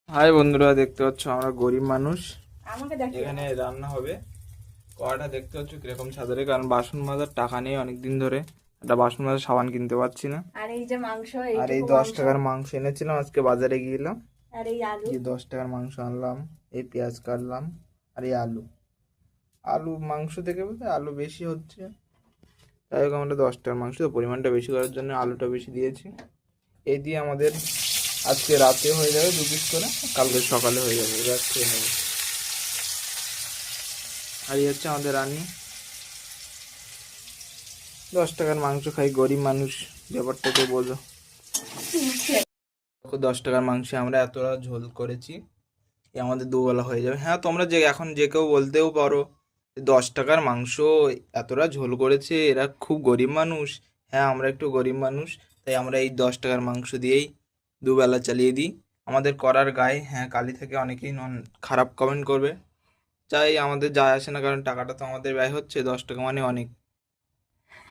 High বন্ধুরা, দেখতে পাচ্ছ আমরা গরিব মানুষ। আমাকে দেখো। এখানে রান্না হবে। কড়াটা দেখতে পাচ্ছ কিরকম সাদরে, কারণ বাসন মাজার টাকা নেই অনেকদিন ধরে। একটা বাসন মাজার সাবান কিনতে পারছি না। আর এই যে মাংস, আর এই এইটুকু 10 মাংস। টাকার মাংস এনেছিলাম, আজকে বাজারে গিয়েলাম। আর এই আলু। এই 10 টাকার মাংস আনলাম। এই পেঁয়াজ কাটলাম। আর এই আলু। আলু মাংস থেকে বলতে আলু বেশি হচ্ছে, তাই হোক আমরা 10 টাকার মাংস তো পরিমাণটা বেশি করার জন্য আলুটা বেশি দিয়েছি। এই দিয়ে আমাদের আজকে রাতে হয়ে যাবে 2 পিস করে, কালকে সকালে হয়ে যাবে, এবার খেয়ে নেবো। আর এই হচ্ছে আমাদের রান্নি। 10 টাকার মাংস খাই, গরিব মানুষ, ব্যাপারটা তো বোঝো। 10 টাকার মাংসে আমরা এতটা ঝোল করেছি, এ আমাদের দুবেলা হয়ে যাবে। হ্যাঁ, তোমরা এখন যে কেউ বলতেও পারো 10 টাকার মাংস এতটা ঝোল করেছে, এরা খুব গরিব মানুষ। হ্যাঁ, আমরা একটু গরিব মানুষ, তাই আমরা এই 10 টাকার মাংস দিয়েই দুবেলা চালিয়ে দিই। আমাদের করার গায়ে হ্যাঁ কালি থেকে অনেকেই খারাপ কমেন্ট করবে, চাই আমাদের যায় আসে না, কারণ টাকাটা তো আমাদের ব্যয় হচ্ছে, 10 টাকা মানে অনেক।